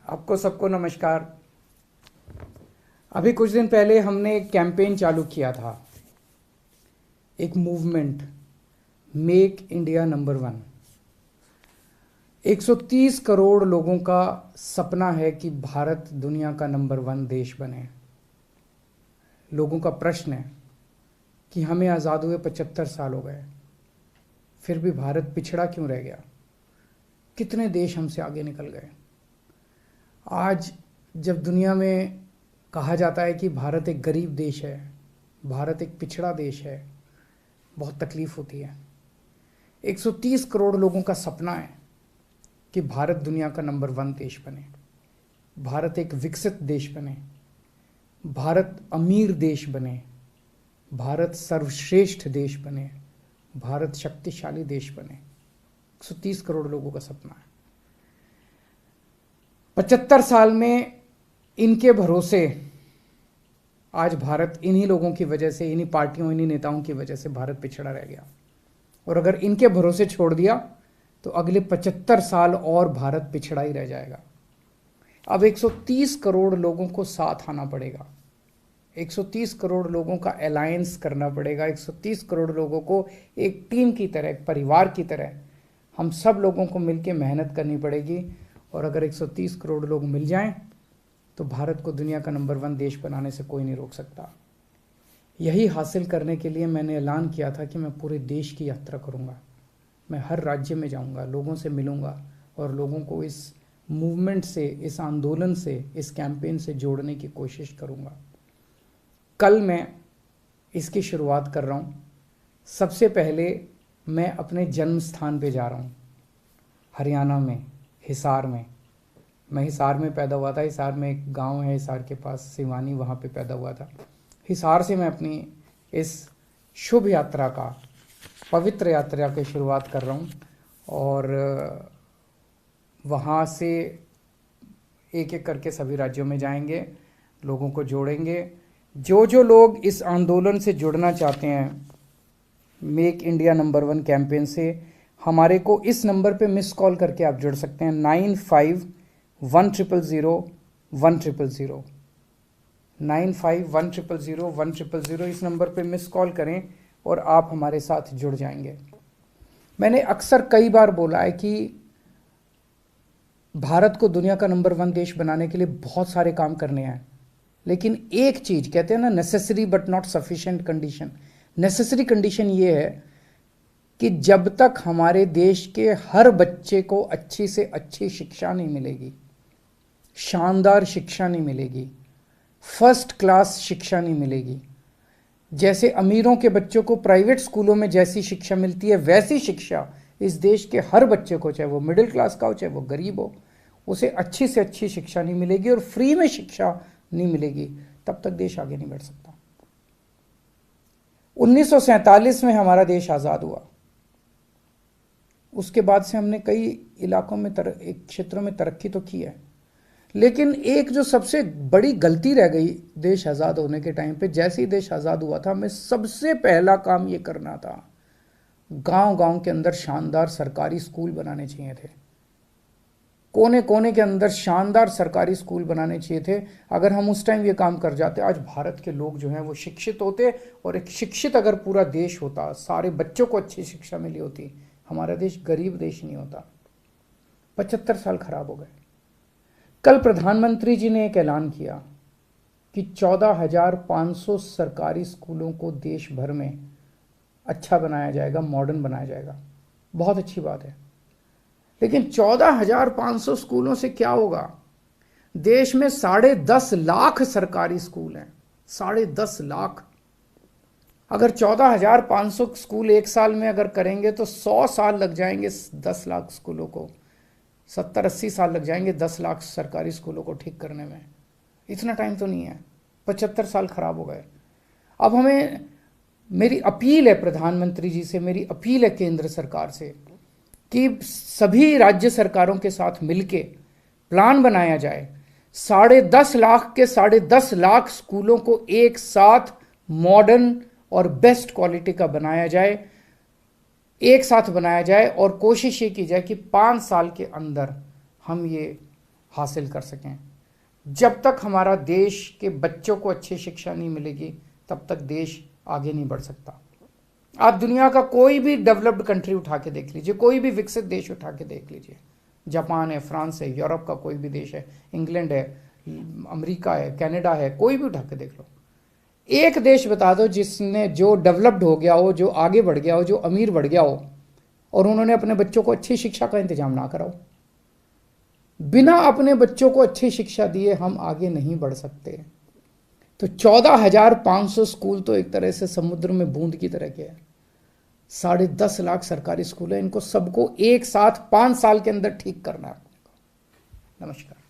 आपको सबको नमस्कार। अभी कुछ दिन पहले हमने एक कैंपेन चालू किया था, एक movement, make India number one. 130 crore लोगों का सपना है कि भारत दुनिया का नंबर वन देश बने। लोगों का प्रश्न है कि हमें आज़ाद हुए 75 साल हो गए, फिर भी भारत पिछड़ा क्यों रह गया? कितने देश हमसे आगे निकल गए। आज जब दुनिया में कहा जाता है कि भारत एक गरीब देश है, भारत एक पिछड़ा देश है, बहुत तकलीफ होती है। 130 करोड़ लोगों का सपना है कि भारत दुनिया का नंबर वन देश बने, भारत एक विकसित देश बने, भारत अमीर देश बने, भारत सर्वश्रेष्ठ देश बने, भारत शक्तिशाली देश बने। 130 करोड़ लोगों का सपना है। 75 साल में इनके भरोसे आज भारत, इन्हीं लोगों की वजह से, इन्हीं पार्टियों, इन्हीं नेताओं की वजह से भारत पिछड़ा रह गया। और अगर इनके भरोसे छोड़ दिया तो अगले 75 साल और भारत पिछड़ा ही रह जाएगा। अब 130 करोड़ लोगों को साथ आना पड़ेगा, 130 करोड़ लोगों का अलायंस करना पड़ेगा, 130 करोड़ लोगों को एक टीम की तरह, एक परिवार की तरह हम सब लोगों को मिलकर मेहनत करनी पड़ेगी। और अगर 130 करोड़ लोग मिल जाएं तो भारत को दुनिया का नंबर वन देश बनाने से कोई नहीं रोक सकता। यही हासिल करने के लिए मैंने ऐलान किया था कि मैं पूरे देश की यात्रा करूंगा। मैं हर राज्य में जाऊंगा, लोगों से मिलूंगा और लोगों को इस मूवमेंट से, इस आंदोलन से, इस कैंपेन से जोड़ने की कोशिश करूंगा। कल मैं इसकी शुरुआत कर रहा हूँ। सबसे पहले मैं अपने जन्म स्थान पे जा रहा हूँ, हरियाणा में, हिसार में। मैं हिसार में पैदा हुआ था। हिसार में एक गांव है, हिसार के पास सिवानी, वहाँ पे पैदा हुआ था। हिसार से मैं अपनी इस शुभ यात्रा का, पवित्र यात्रा की शुरुआत कर रहा हूँ और वहाँ से एक एक करके सभी राज्यों में जाएंगे, लोगों को जोड़ेंगे। जो लोग इस आंदोलन से जुड़ना चाहते हैं, make India number one campaign से, हमारे को इस नंबर पे मिस कॉल करके आप जुड़ सकते हैं। 95100100 95100100 इस नंबर पे मिस कॉल करें और आप हमारे साथ जुड़ जाएंगे। मैंने अक्सर कई बार बोला है कि भारत को दुनिया का नंबर वन देश बनाने के लिए बहुत सारे काम करने हैं, लेकिन एक चीज कहते हैं ना, necessary but not sufficient condition. Necessary condition ये है कि जब तक हमारे देश के हर बच्चे को अच्छी से अच्छी शिक्षा नहीं मिलेगी, शानदार शिक्षा नहीं मिलेगी, फर्स्ट क्लास शिक्षा नहीं मिलेगी, जैसे अमीरों के बच्चों को प्राइवेट स्कूलों में जैसी शिक्षा मिलती है वैसी शिक्षा इस देश के हर बच्चे को, चाहे वो मिडिल क्लास का हो चाहे वो गरीब हो, उसे अच्छी से अच्छी शिक्षा नहीं मिलेगी और फ्री में शिक्षा नहीं मिलेगी, तब तक देश आगे नहीं बढ़ सकता। 1947 में हमारा देश आज़ाद हुआ। उसके बाद से हमने कई इलाकों में, क्षेत्रों में तरक्की तो की है, लेकिन एक जो सबसे बड़ी गलती रह गई देश आज़ाद होने के टाइम पे, जैसे ही देश आज़ाद हुआ था, हमें सबसे पहला काम ये करना था, गांव गांव के अंदर शानदार सरकारी स्कूल बनाने चाहिए थे। कोने कोने के अंदर शानदार सरकारी स्कूल बनाने चाहिए थे। अगर हम उस टाइम ये काम कर जाते, आज भारत के लोग जो हैं वो शिक्षित होते, और एक शिक्षित अगर पूरा देश होता, सारे बच्चों को अच्छी शिक्षा मिली होती, हमारा देश गरीब देश नहीं होता। 75 साल खराब हो गए। कल प्रधानमंत्री जी ने एक ऐलान किया कि 14,500 सरकारी स्कूलों को देश भर में अच्छा बनाया जाएगा, मॉडर्न बनाया जाएगा। बहुत अच्छी बात है, लेकिन 14,500 स्कूलों से क्या होगा? देश में 10.5 लाख सरकारी स्कूल हैं, 10.5 लाख। अगर 14,500 स्कूल एक साल में अगर करेंगे तो 100 साल लग जाएंगे 10 लाख स्कूलों को, 70-80 साल लग जाएंगे 10 लाख सरकारी स्कूलों को ठीक करने में। इतना टाइम तो नहीं है। 75 साल खराब हो गए। अब हमें, मेरी अपील है प्रधानमंत्री जी से, मेरी अपील है केंद्र सरकार से कि सभी राज्य सरकारों के साथ मिलके प्लान बनाया जाए, 10.5 लाख के 10.5 लाख स्कूलों को एक साथ मॉडर्न और बेस्ट क्वालिटी का बनाया जाए। एक साथ बनाया जाए और कोशिश ये की जाए कि 5 साल के अंदर हम ये हासिल कर सकें। जब तक हमारा देश के बच्चों को अच्छी शिक्षा नहीं मिलेगी तब तक देश आगे नहीं बढ़ सकता। आप दुनिया का कोई भी डेवलप्ड कंट्री उठा के देख लीजिए, कोई भी विकसित देश उठा के देख लीजिए, जापान है, फ्रांस है, यूरोप का कोई भी देश है, इंग्लैंड है, अमेरिका है, कनाडा है, कोई भी उठा के देख लो। एक देश बता दो जिसने जो डेवलप्ड हो गया हो, जो आगे बढ़ गया हो, जो अमीर बढ़ गया हो और उन्होंने अपने बच्चों को अच्छी शिक्षा का इंतजाम ना कराओ। बिना अपने बच्चों को अच्छी शिक्षा दिए हम आगे नहीं बढ़ सकते। तो 14,500 स्कूल तो एक तरह से समुद्र में बूंद की तरह के हैं। 10.5 लाख सरकारी स्कूल है, इनको सबको एक साथ 5 साल के अंदर ठीक करना है। नमस्कार।